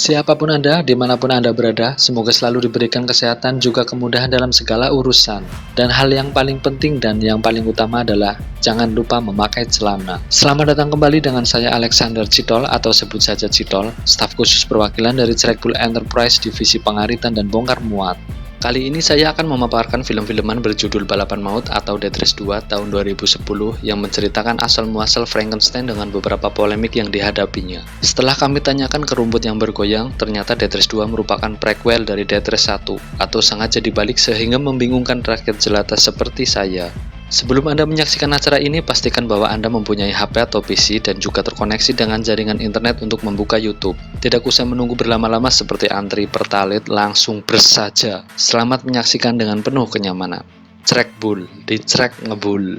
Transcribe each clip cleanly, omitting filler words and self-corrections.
Siapapun Anda, dimanapun Anda berada, semoga selalu diberikan kesehatan juga kemudahan dalam segala urusan. Dan hal yang paling penting dan yang paling utama adalah, jangan lupa memakai celana. Selamat datang kembali dengan saya Alexander Citol atau sebut saja Citol, staf khusus perwakilan dari Cerekbul Enterprise Divisi Pengaritan dan Bongkar Muat. Kali ini saya akan memaparkan film-filman berjudul Balapan Maut atau Death Race 2 tahun 2010 yang menceritakan asal-muasal Frankenstein dengan beberapa polemik yang dihadapinya. Setelah kami tanyakan ke rumput yang bergoyang, ternyata Death Race 2 merupakan prequel dari Death Race 1 atau sengaja dibalik sehingga membingungkan rakyat jelata seperti saya. Sebelum Anda menyaksikan acara ini, pastikan bahwa Anda mempunyai HP atau PC dan juga terkoneksi dengan jaringan internet untuk membuka YouTube. Tidak usah menunggu berlama-lama seperti antri pertalit, langsung bersaja. Selamat menyaksikan dengan penuh kenyamanan. Cerekbul, dicrek ngebul.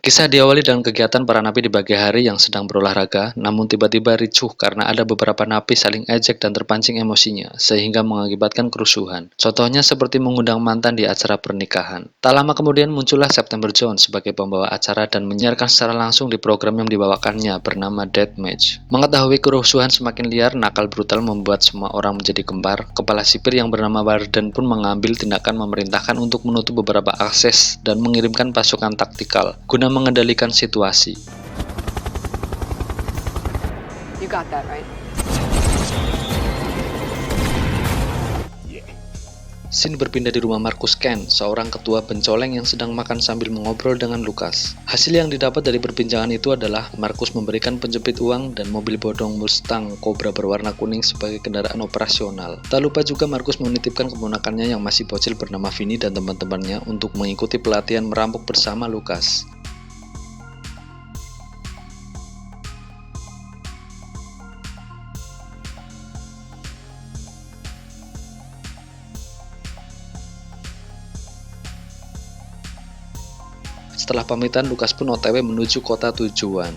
Kisah diawali dengan kegiatan para napi di pagi hari yang sedang berolahraga, namun tiba-tiba ricuh karena ada beberapa napi saling ejek dan terpancing emosinya, sehingga mengakibatkan kerusuhan. Contohnya seperti mengundang mantan di acara pernikahan. Tak lama kemudian muncullah September Jones sebagai pembawa acara dan menyiarkan secara langsung di program yang dibawakannya bernama Deathmatch. Mengetahui kerusuhan semakin liar, nakal brutal membuat semua orang menjadi gempar. Kepala sipir yang bernama Warden pun mengambil tindakan memerintahkan untuk menutup beberapa akses dan mengirimkan pasukan taktikal guna mengendalikan situasi. You got that, right? Scene berpindah di rumah Marcus Kent, seorang ketua pencoleng yang sedang makan sambil mengobrol dengan Lucas. Hasil yang didapat dari perbincangan itu adalah Marcus memberikan penjepit uang dan mobil bodong Mustang Cobra berwarna kuning sebagai kendaraan operasional. Tak lupa juga Marcus menitipkan keponakannya yang masih bocil bernama Vinny dan teman-temannya untuk mengikuti pelatihan merampok bersama Lucas. Setelah pamitan, Lucas pun OTW menuju kota tujuan.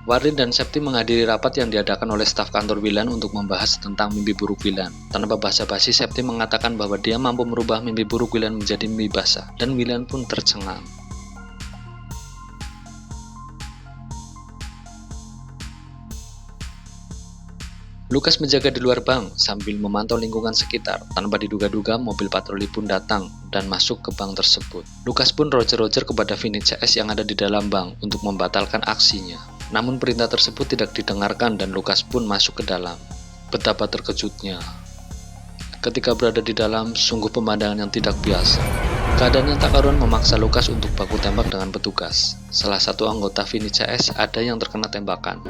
Warden dan Septi menghadiri rapat yang diadakan oleh staf kantor Willan untuk membahas tentang mimpi buruk Willan. Tanpa basa-basi, Septi mengatakan bahwa dia mampu merubah mimpi buruk Willan menjadi mimpi basah, dan Willan pun tercengang. Lucas menjaga di luar bank sambil memantau lingkungan sekitar. Tanpa diduga-duga, mobil patroli pun datang dan masuk ke bank tersebut. Lucas pun roger-roger kepada Vinny CS yang ada di dalam bank untuk membatalkan aksinya. Namun perintah tersebut tidak didengarkan dan Lucas pun masuk ke dalam. Betapa terkejutnya ketika berada di dalam, sungguh pemandangan yang tidak biasa. Keadaan yang tak karuan memaksa Lucas untuk baku tembak dengan petugas. Salah satu anggota Vinny CS ada yang terkena tembakan.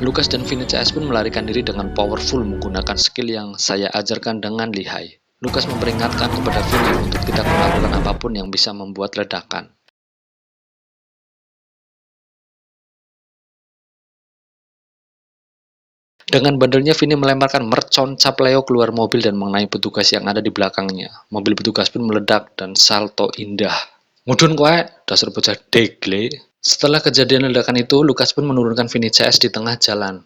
Lucas dan Vinny CS pun melarikan diri dengan powerful menggunakan skill yang saya ajarkan dengan lihai. Lucas memperingatkan kepada Vinny untuk tidak melakukan apapun yang bisa membuat ledakan. Dengan bandelnya, Vinny melemparkan mercon cap Leo keluar mobil dan mengenai petugas yang ada di belakangnya. Mobil petugas pun meledak dan salto indah. Mudun kowe, dasar bocah degle. Setelah kejadian ledakan itu, Lucas pun menurunkan Vinny CS di tengah jalan.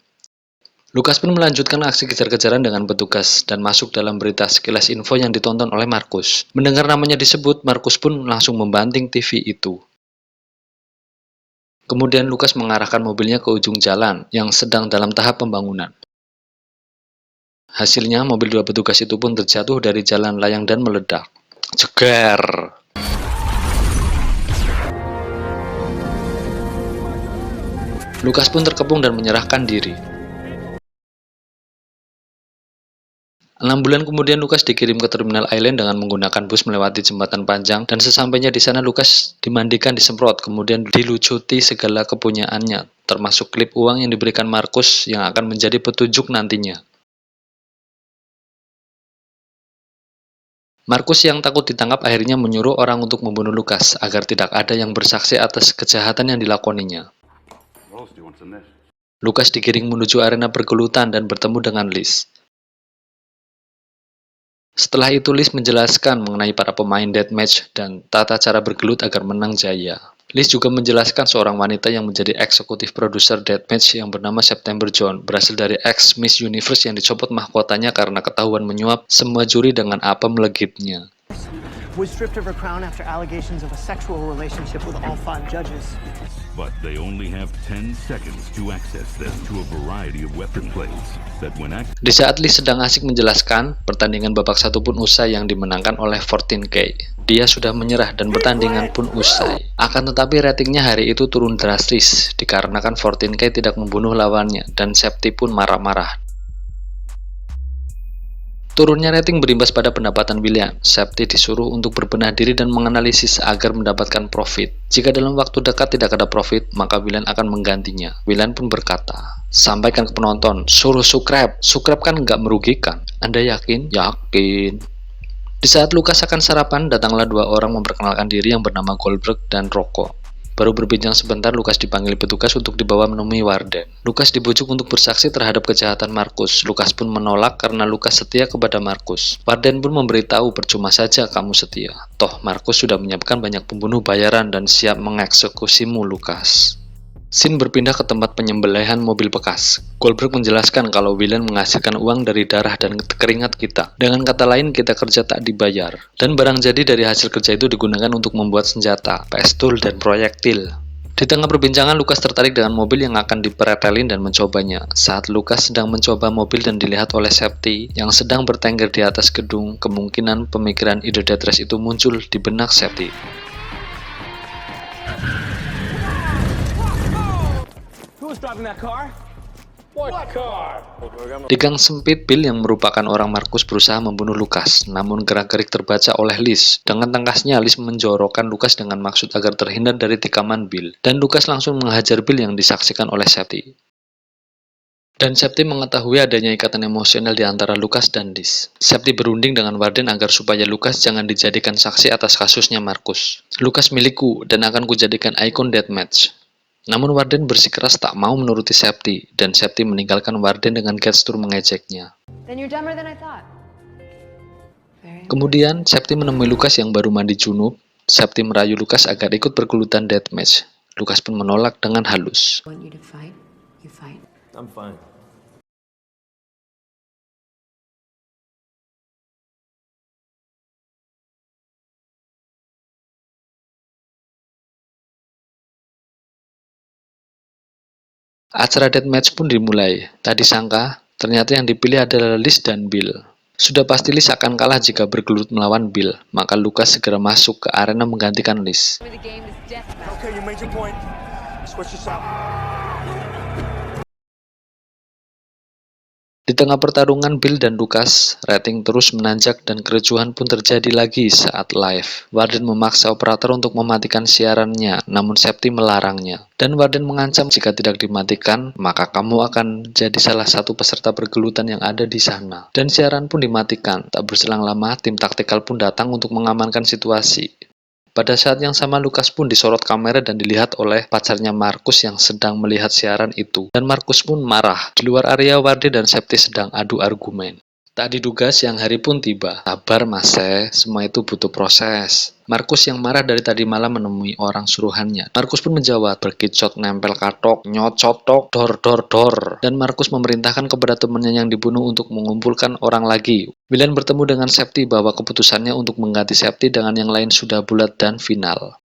Lucas pun melanjutkan aksi kejar-kejaran dengan petugas dan masuk dalam berita sekilas info yang ditonton oleh Marcus. Mendengar namanya disebut, Marcus pun langsung membanting TV itu. Kemudian Lucas mengarahkan mobilnya ke ujung jalan yang sedang dalam tahap pembangunan. Hasilnya, mobil dua petugas itu pun terjatuh dari jalan layang dan meledak. Jeger! Lucas pun terkepung dan menyerahkan diri. 6 bulan kemudian Lucas dikirim ke Terminal Island dengan menggunakan bus melewati jembatan panjang, dan sesampainya di sana Lucas dimandikan, disemprot, kemudian dilucuti segala kepunyaannya, termasuk klip uang yang diberikan Marcus yang akan menjadi petunjuk nantinya. Marcus yang takut ditangkap akhirnya menyuruh orang untuk membunuh Lucas agar tidak ada yang bersaksi atas kejahatan yang dilakoninya. Lucas digiring menuju arena pergelutan dan bertemu dengan Liz. Setelah itu Liz menjelaskan mengenai para pemain deathmatch dan tata cara bergelut agar menang jaya. Liz juga menjelaskan seorang wanita yang menjadi eksekutif produser Deathmatch yang bernama September John berasal dari ex Miss Universe yang dicopot mahkotanya karena ketahuan menyuap semua juri dengan apem legitnya. Was stripped of her crown after allegations of a sexual relationship with all 5 judges. But they only have 10 seconds to access them to a variety of weapon plates that when Di saat Liz sedang asik menjelaskan, pertandingan babak satu pun usai yang dimenangkan oleh 14K. Dia sudah menyerah dan pertandingan pun usai. Akan tetapi ratingnya hari itu turun drastis dikarenakan 14K tidak membunuh lawannya dan Septi pun marah-marah. Turunnya rating berimbas pada pendapatan William. Septi disuruh untuk berbenah diri dan menganalisis agar mendapatkan profit. Jika dalam waktu dekat tidak ada profit, maka William akan menggantinya. William pun berkata, sampaikan ke penonton, suruh subscribe. Subscribe kan nggak merugikan. Anda yakin? Yakin. Di saat Lucas akan sarapan, datanglah 2 orang memperkenalkan diri yang bernama Goldberg dan Rocco. Baru berbincang sebentar, Lucas dipanggil petugas untuk dibawa menemui Warden. Lucas dibujuk untuk bersaksi terhadap kejahatan Markus. Lucas pun menolak karena Lucas setia kepada Markus. Warden pun memberitahu, percuma saja kamu setia. Toh Markus sudah menyiapkan banyak pembunuh bayaran dan siap mengeksekusimu, Lucas. Scene berpindah ke tempat penyembelihan mobil bekas. Goldberg menjelaskan kalau William menghasilkan uang dari darah dan keringat kita. Dengan kata lain, kita kerja tak dibayar. Dan barang jadi dari hasil kerja itu digunakan untuk membuat senjata, pistol, dan proyektil. Di tengah perbincangan, Lucas tertarik dengan mobil yang akan dipretelin dan mencobanya. Saat Lucas sedang mencoba mobil dan dilihat oleh Septi yang sedang bertengger di atas gedung, kemungkinan pemikiran ide Death itu muncul di benak Septi. Di gang sempit, Bill yang merupakan orang Markus berusaha membunuh Lucas, namun gerak-gerik terbaca oleh Liz. Dengan tangkasnya, Liz menjorokkan Lucas dengan maksud agar terhindar dari tikaman Bill, dan Lucas langsung menghajar Bill yang disaksikan oleh Septi. Dan Septi mengetahui adanya ikatan emosional di antara Lucas dan Liz. Septi berunding dengan Warden agar supaya Lucas jangan dijadikan saksi atas kasusnya Markus. Lucas milikku dan akan kujadikan ikon Deathmatch. Namun Warden bersikeras tak mau menuruti Septi, dan Septi meninggalkan Warden dengan gestur mengejeknya. Kemudian, Septi menemui Lucas yang baru mandi junub. Septi merayu Lucas agar ikut bergelutan deathmatch. Lucas pun menolak dengan halus. I'm fine. Acara deathmatch pun dimulai. Tak disangka, ternyata yang dipilih adalah Liz dan Bill. Sudah pasti Liz akan kalah jika bergelut melawan Bill, maka Lucas segera masuk ke arena menggantikan Liz. Okay, you made your point. Switch this out. Di tengah pertarungan Bill dan Lucas, rating terus menanjak dan kericuhan pun terjadi lagi saat live. Warden memaksa operator untuk mematikan siarannya, namun Septi melarangnya. Dan Warden mengancam jika tidak dimatikan, maka kamu akan jadi salah satu peserta pergelutan yang ada di sana. Dan siaran pun dimatikan. Tak berselang lama, tim taktikal pun datang untuk mengamankan situasi. Pada saat yang sama, Lucas pun disorot kamera dan dilihat oleh pacarnya Markus yang sedang melihat siaran itu. Dan Markus pun marah. Di luar area, Warden dan Septi sedang adu argumen. Tak diduga siang hari pun tiba. Sabar Mas, semua itu butuh proses. Markus yang marah dari tadi malam menemui orang suruhannya. Markus pun menjawab, berkicot nempel katok, nyocotok, dor. Dan Markus memerintahkan kepada temannya yang dibunuh untuk mengumpulkan orang lagi. William bertemu dengan Septi bahwa keputusannya untuk mengganti Septi dengan yang lain sudah bulat dan final.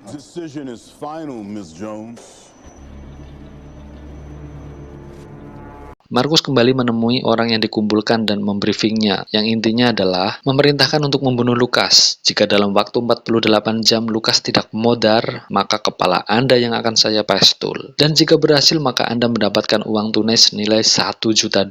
Decision is final, Miss Jones. Markus kembali menemui orang yang dikumpulkan dan membriefingnya, yang intinya adalah memerintahkan untuk membunuh Lucas. Jika dalam waktu 48 jam Lucas tidak modar, maka kepala Anda yang akan saya pistol. Dan jika berhasil, maka Anda mendapatkan uang tunai senilai $1 juta.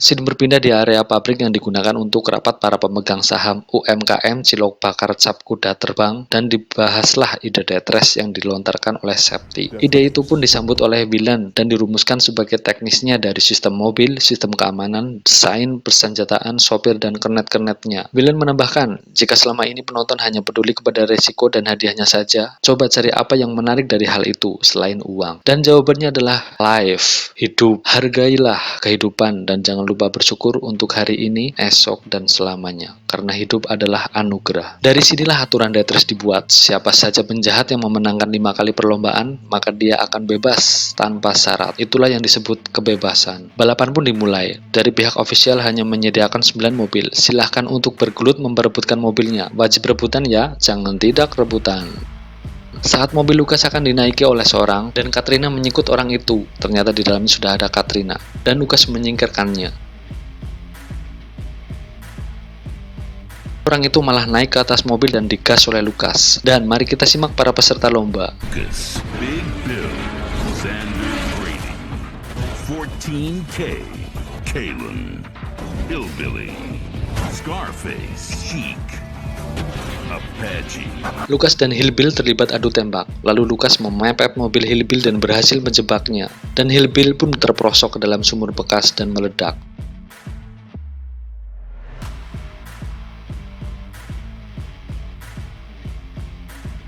Scene berpindah di area pabrik yang digunakan untuk rapat para pemegang saham UMKM Cilok Bakar Cap Kuda Terbang, dan dibahaslah ide Death yang dilontarkan oleh Septi. Ide itu pun disambut oleh William dan dirumuskan sebagai teknisnya dari sistem mobil, sistem keamanan, desain, persenjataan, sopir, dan kernet-kernetnya. William menambahkan, jika selama ini penonton hanya peduli kepada resiko dan hadiahnya saja, coba cari apa yang menarik dari hal itu selain uang. Dan jawabannya adalah life, hidup. Hargailah kehidupan dan jangan lupa bersyukur untuk hari ini, esok, dan selamanya. karena hidup adalah anugerah. Dari sinilah aturan Tetris dibuat. Siapa saja penjahat yang memenangkan 5 kali perlombaan, maka dia akan bebas tanpa syarat. Itulah yang disebut kebebasan. Balapan pun dimulai. Dari pihak ofisial hanya menyediakan 9 mobil. Silahkan untuk bergelut memperebutkan mobilnya. Wajib rebutan ya, jangan tidak rebutan. Saat mobil Lucas akan dinaiki oleh seorang, dan Katrina menyikut orang itu. Ternyata di dalamnya sudah ada Katrina, dan Lucas menyingkirkannya. Orang itu malah naik ke atas mobil dan digas oleh Lucas. Dan mari kita simak para peserta lomba. Lucas, Big Bill, Xander Brady, 14K, Kalen, Hillbilly, Scarface, Sheik, Apache. Lucas dan Hillbill terlibat adu tembak. Lalu Lucas memepet mobil Hillbill dan berhasil menjebaknya. Dan Hillbill pun terperosok ke dalam sumur bekas dan meledak.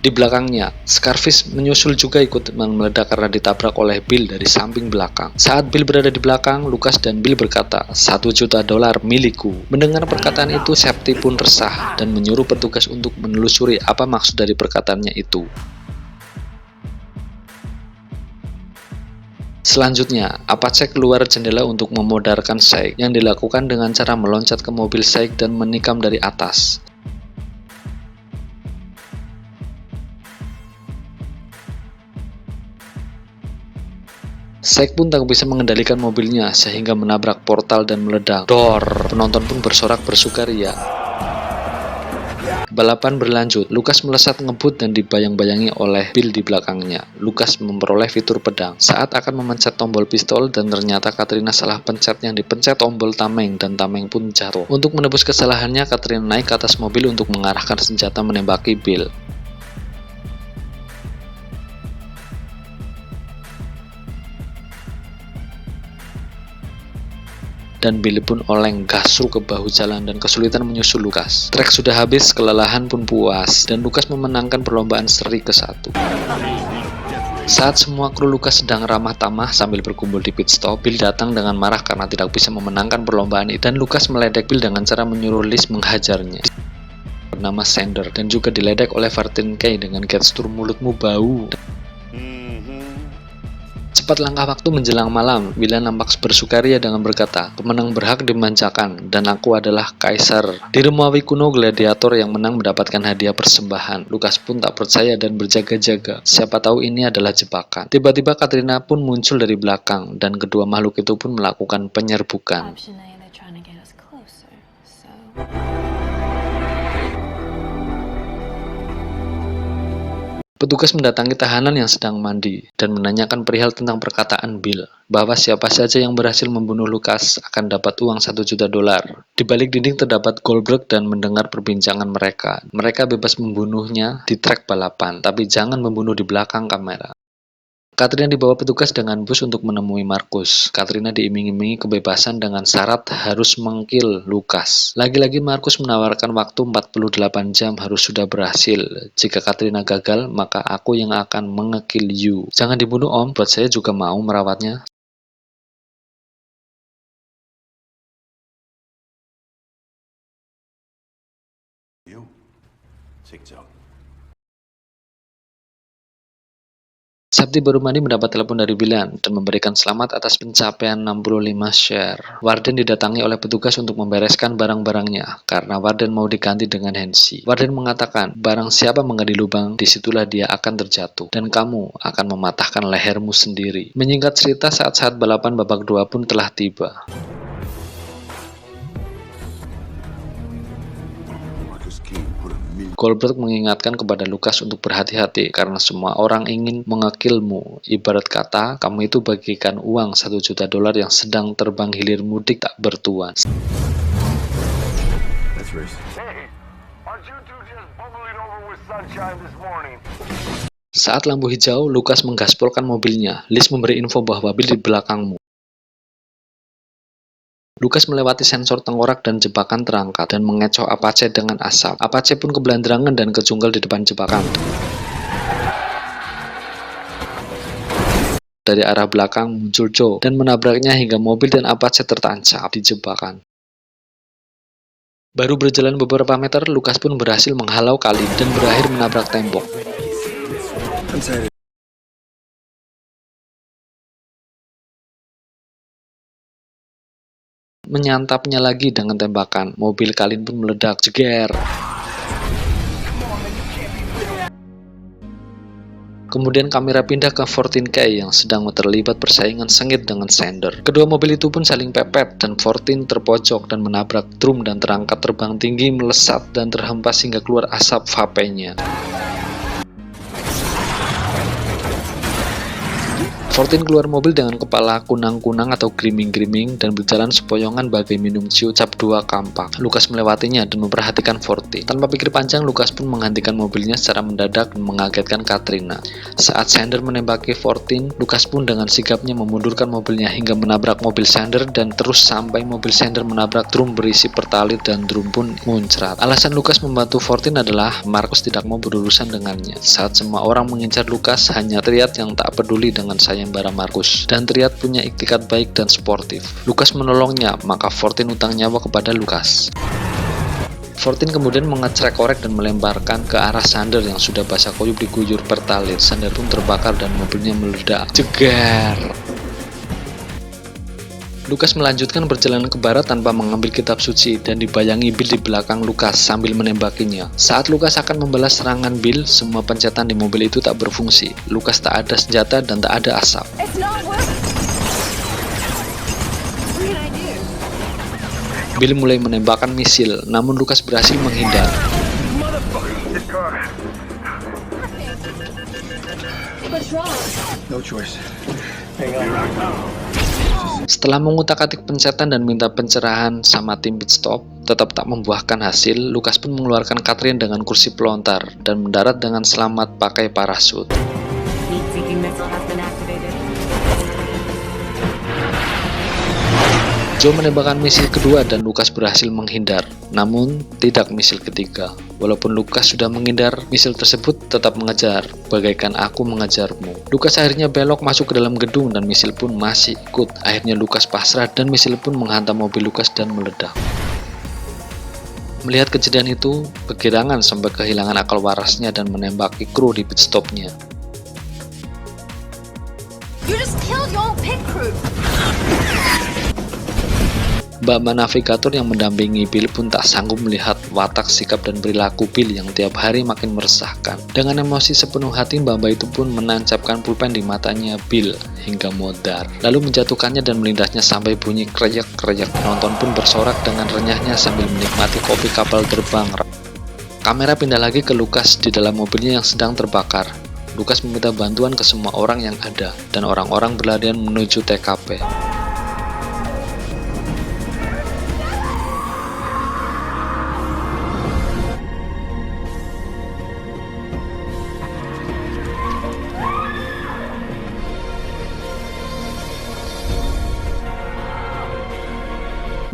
Di belakangnya, Scarface menyusul juga ikut meledak karena ditabrak oleh Bill dari samping belakang. Saat Bill berada di belakang, Lucas dan Bill berkata, $1 juta milikku. Mendengar perkataan itu, Safety pun resah dan menyuruh petugas untuk menelusuri apa maksud dari perkataannya itu. Selanjutnya, Apache keluar jendela untuk memodarkan Sheik, yang dilakukan dengan cara meloncat ke mobil Sheik dan menikam dari atas. Sheik pun tak bisa mengendalikan mobilnya sehingga menabrak portal dan meledak. Dor! Penonton pun bersorak bersukaria. Balapan berlanjut. Lucas melesat ngebut dan dibayang-bayangi oleh Bill di belakangnya. Lucas memperoleh fitur pedang saat akan memencet tombol pistol, dan ternyata Katrina salah pencet yang dipencet tombol tameng, dan tameng pun jatuh. Untuk menebus kesalahannya, Katrina naik ke atas mobil untuk mengarahkan senjata menembaki Bill. Dan Billy pun oleng gasruk ke bahu jalan dan kesulitan menyusul Lucas. Trek sudah habis, kelelahan pun puas, dan Lucas memenangkan perlombaan seri ke-1. Saat semua kru Lucas sedang ramah tamah sambil berkumpul di pit stop, Bill datang dengan marah karena tidak bisa memenangkan perlombaan itu, dan Lucas meledek Bill dengan cara menyuruh Liz menghajarnya. Bernama Sander, dan juga diledek oleh Martin Kay dengan gestur mulutmu bau. Cepat langkah waktu menjelang malam, Bill nampak bersukaria dengan berkata, pemenang berhak dimanjakan, dan aku adalah kaisar. Di Romawi kuno, gladiator yang menang mendapatkan hadiah persembahan. Lucas pun tak percaya dan berjaga-jaga. Siapa tahu ini adalah jebakan. Tiba-tiba Katrina pun muncul dari belakang, dan kedua makhluk itu pun melakukan penyerbukan. Petugas mendatangi tahanan yang sedang mandi dan menanyakan perihal tentang perkataan Bill, bahwa siapa saja yang berhasil membunuh Lucas akan dapat uang $1 juta. Di balik dinding terdapat Goldberg dan mendengar perbincangan mereka. Mereka bebas membunuhnya di trek balapan, tapi jangan membunuh di belakang kamera. Katrina dibawa petugas dengan bus untuk menemui Marcus. Katrina diiming-imingi kebebasan dengan syarat harus mengkill Lucas. Lagi-lagi Marcus menawarkan waktu 48 jam harus sudah berhasil. Jika Katrina gagal, maka aku yang akan mengekill you. Jangan dibunuh om, buat saya juga mau merawatnya. Sabti baru mandi mendapat telepon dari Bilan dan memberikan selamat atas pencapaian 65 share. Warden didatangi oleh petugas untuk membereskan barang-barangnya karena Warden mau diganti dengan Hensi. Warden mengatakan, barang siapa menggali lubang, disitulah dia akan terjatuh dan kamu akan mematahkan lehermu sendiri. Menyingkat cerita, saat-saat balapan babak 2 pun telah tiba. Goldberg mengingatkan kepada Lucas untuk berhati-hati karena semua orang ingin mengekilmu. Ibarat kata, kamu itu bagikan uang $1 juta yang sedang terbang hilir mudik tak bertuan. Saat lampu hijau, Lucas menggaspolkan mobilnya. Liz memberi info bahwa Bill di belakangmu. Lucas melewati sensor tengkorak dan jebakan terangkat dan mengecoh Apache dengan asap. Apache pun kebelandangan dan kejungkel di depan jebakan. Dari arah belakang muncul Joe dan menabraknya hingga mobil dan Apache tertancap di jebakan. Baru berjalan beberapa meter, Lukas pun berhasil menghalau Kalin dan berakhir menabrak tembok. Menyantapnya lagi dengan tembakan, mobil Kalin pun meledak, jeger. Kemudian kamera pindah ke 14K yang sedang terlibat persaingan sengit dengan Sander. Kedua mobil itu pun saling pepet dan 14 terpojok dan menabrak drum dan terangkat terbang tinggi, melesat dan terhempas hingga keluar asap vapenya. 14 keluar mobil dengan kepala kunang-kunang atau griming-griming dan berjalan sepoyongan bagai minum ciu cap 2 kampak. Lukas melewatinya dan memperhatikan 14. Tanpa pikir panjang, Lukas pun menghentikan mobilnya secara mendadak dan mengagetkan Katrina. Saat Sander menembaki 14, Lukas pun dengan sigapnya memundurkan mobilnya hingga menabrak mobil Sander dan terus sampai mobil Sander menabrak drum berisi pertalit dan drum pun muncrat. Alasan Lukas membantu 14 adalah Markus tidak mau berurusan dengannya. Saat semua orang mengincar Lukas, hanya Triad yang tak peduli dengan sayembara Markus, dan Triad punya iktikat baik dan sportif. Lukas menolongnya, maka 14 utang nyawa kepada Lukas. 14 kemudian mengecrek korek dan melemparkan ke arah Sander yang sudah basah kuyup diguyur pertalit. Sander pun terbakar dan mobilnya meledak. Jegar. Lukas melanjutkan perjalanan ke barat tanpa mengambil kitab suci dan dibayangi Bill di belakang Lukas sambil menembakinya. Saat Lukas akan membalas serangan Bill, semua pencetan di mobil itu tak berfungsi. Lukas tak ada senjata dan tak ada asap. It's not working. What can I do? Bill mulai menembakkan misil, namun Lukas berhasil menghindar. What's wrong? No choice. Setelah mengutak-atik pencetan dan minta pencerahan sama tim pit stop, tetap tak membuahkan hasil. Lukas pun mengeluarkan Katrin dengan kursi pelontar dan mendarat dengan selamat pakai parasut. Heat-seeking missile has been activated. Joe menembakkan misil kedua dan Lukas berhasil menghindar, namun tidak misil ketiga. Walaupun Lukas sudah menghindar, misil tersebut tetap mengejar, bagaikan aku mengejarmu. Lukas akhirnya belok masuk ke dalam gedung dan misil pun masih ikut. Akhirnya Lukas pasrah dan misil pun menghantam mobil Lukas dan meledak. Melihat kejadian itu, kegirangan sampai kehilangan akal warasnya dan menembaki kru di pit stopnya. You just killed your own pit crew. Mbak navigator yang mendampingi Bill pun tak sanggup melihat watak, sikap, dan perilaku Bill yang tiap hari makin meresahkan. Dengan emosi sepenuh hati, mbak itu pun menancapkan pulpen di matanya Bill hingga modar, lalu menjatuhkannya dan melindasnya sampai bunyi kreyek-kreyek. Penonton pun bersorak dengan renyahnya sambil menikmati kopi kapal terbang. Kamera pindah lagi ke Lukas di dalam mobilnya yang sedang terbakar. Lukas meminta bantuan ke semua orang yang ada, dan orang-orang berlarian menuju TKP.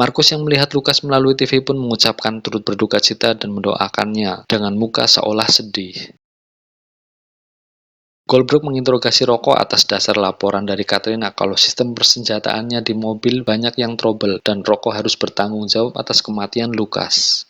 Markus yang melihat Lukas melalui TV pun mengucapkan turut berduka cita dan mendoakannya dengan muka seolah sedih. Goldberg menginterogasi Rocco atas dasar laporan dari Katrina kalau sistem persenjataannya di mobil banyak yang trouble dan Rocco harus bertanggung jawab atas kematian Lukas.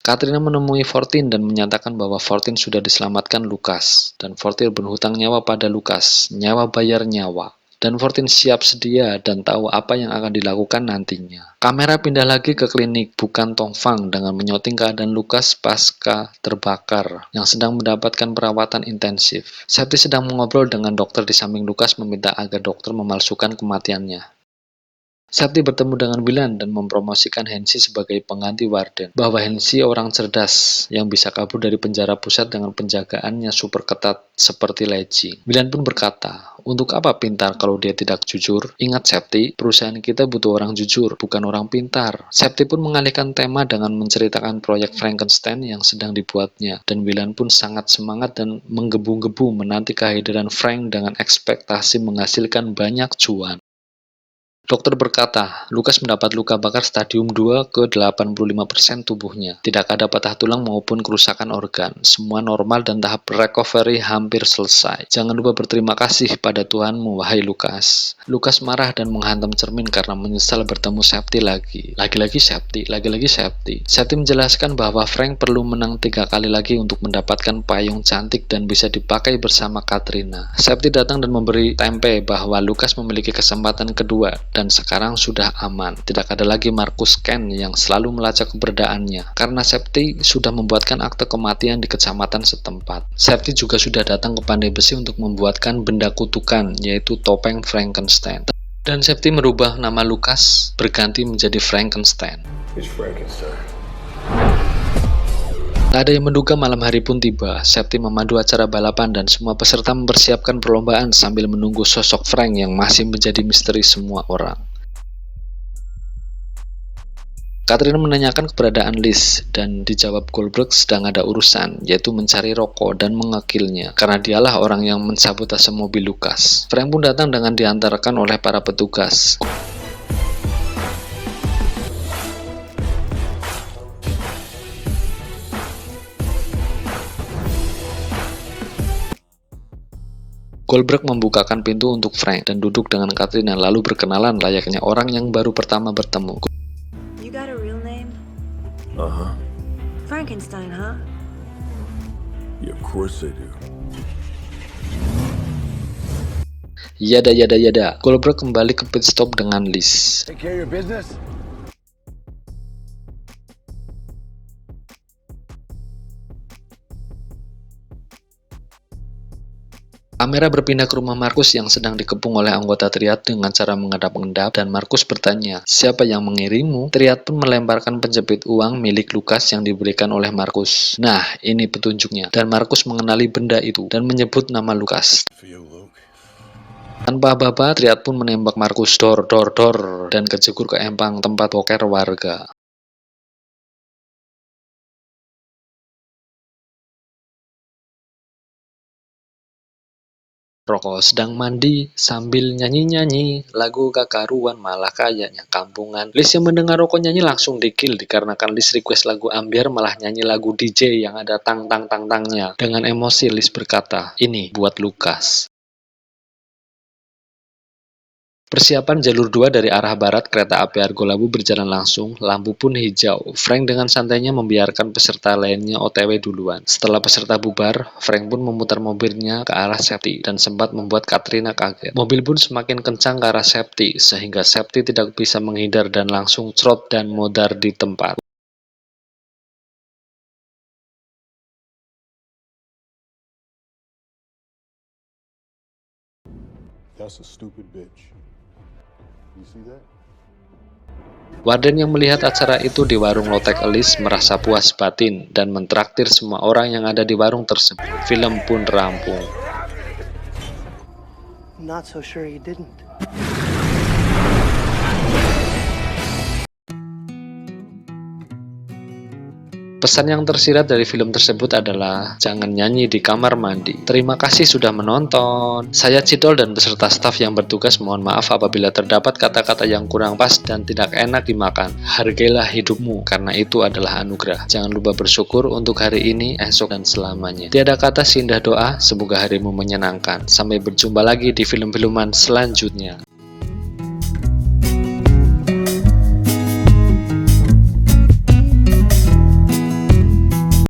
Katrina menemui 14 dan menyatakan bahwa 14 sudah diselamatkan Lukas, dan 14 berhutang nyawa pada Lukas, nyawa bayar nyawa. Dan 14 siap sedia dan tahu apa yang akan dilakukan nantinya. Kamera pindah lagi ke klinik bukan Tongfang dengan menyoting keadaan Lukas pasca terbakar yang sedang mendapatkan perawatan intensif. Septi sedang mengobrol dengan dokter di samping Lukas meminta agar dokter memalsukan kematiannya. Septi bertemu dengan Willan dan mempromosikan Hensi sebagai pengganti Warden, bahwa Hensi orang cerdas yang bisa kabur dari penjara pusat dengan penjagaannya super ketat seperti Leji. Willan pun berkata, untuk apa pintar kalau dia tidak jujur? Ingat Septi, perusahaan kita butuh orang jujur, bukan orang pintar. Septi pun mengalihkan tema dengan menceritakan proyek Frankenstein yang sedang dibuatnya, dan Willan pun sangat semangat dan menggebu-gebu menanti kehadiran Frank dengan ekspektasi menghasilkan banyak cuan. Dokter berkata, Lukas mendapat luka bakar stadium 2 ke 85% tubuhnya. Tidak ada patah tulang maupun kerusakan organ. Semua normal dan tahap recovery hampir selesai. Jangan lupa berterima kasih pada Tuhanmu, wahai Lukas. Lukas marah dan menghantam cermin karena menyesal bertemu Safety lagi. Lagi-lagi Safety, lagi-lagi Safety. Safety menjelaskan bahwa Frank perlu menang 3 kali lagi untuk mendapatkan payung cantik dan bisa dipakai bersama Katrina. Safety datang dan memberi tempe bahwa Lukas memiliki kesempatan kedua dan sekarang sudah aman. Tidak ada lagi Marcus Kent yang selalu melacak keberadaannya karena Safety sudah membuatkan akte kematian di kecamatan setempat. Safety juga sudah datang ke Pandai Besi untuk membuatkan benda kutukan, yaitu topeng Frankenstein. Dan Safety merubah nama Lukas berganti menjadi Frankenstein. Tak ada yang menduga malam hari pun tiba. Safety memandu acara balapan dan semua peserta mempersiapkan perlombaan sambil menunggu sosok Frank yang masih menjadi misteri semua orang. Katrina menanyakan keberadaan Liz dan dijawab Goldberg sedang ada urusan, yaitu mencari rokok dan mengakilnya karena dialah orang yang mensabotase mobil Lukas. Frank pun datang dengan diantarkan oleh para petugas. Goldberg membukakan pintu untuk Frank dan duduk dengan Katrina lalu berkenalan layaknya orang yang baru pertama bertemu. You got a real name? Uh-huh. Frankenstein, huh? Yeah, of course I do. Yada. Goldberg kembali ke pit stop dengan Liz. Take care of your business. Kamera berpindah ke rumah Marcus yang sedang dikepung oleh anggota Triad dengan cara mengendap-endap dan Marcus bertanya, siapa yang mengirimmu? Triad pun melemparkan penjepit uang milik Lukas yang diberikan oleh Marcus. Nah, ini petunjuknya. Dan Marcus mengenali benda itu dan menyebut nama Lukas. Tanpa apa-apa, Triad pun menembak Marcus dor dan kejegur ke empang tempat poker warga. Rokok sedang mandi sambil nyanyi-nyanyi lagu gak karuan malah kayaknya kampungan. Liz yang mendengar Rokok nyanyi langsung di-kill dikarenakan Liz request lagu ambiar malah nyanyi lagu DJ yang ada tang-tang-tang-tangnya. Dengan emosi Liz berkata, ini buat Lukas. Persiapan jalur 2 dari arah barat kereta api Argo Labu berjalan langsung, lampu pun hijau. Frank dengan santainya membiarkan peserta lainnya OTW duluan. Setelah peserta bubar, Frank pun memutar mobilnya ke arah Safety dan sempat membuat Katrina kaget. Mobil pun semakin kencang ke arah Safety, sehingga Safety tidak bisa menghindar dan langsung crot dan modar di tempat. That's a stupid bitch. You see that? Warden yang melihat acara itu di warung lotek Elis merasa puas batin dan mentraktir semua orang yang ada di warung tersebut. Film pun rampung. Not so sure you didn't. Pesan yang tersirat dari film tersebut adalah jangan nyanyi di kamar mandi. Terima kasih sudah menonton. Saya Cidol dan beserta staf yang bertugas mohon maaf apabila terdapat kata-kata yang kurang pas dan tidak enak dimakan. Hargailah hidupmu karena itu adalah anugerah. Jangan lupa bersyukur untuk hari ini, esok, dan selamanya. Tiada kata seindah doa, semoga harimu menyenangkan. Sampai berjumpa lagi di film-filman selanjutnya.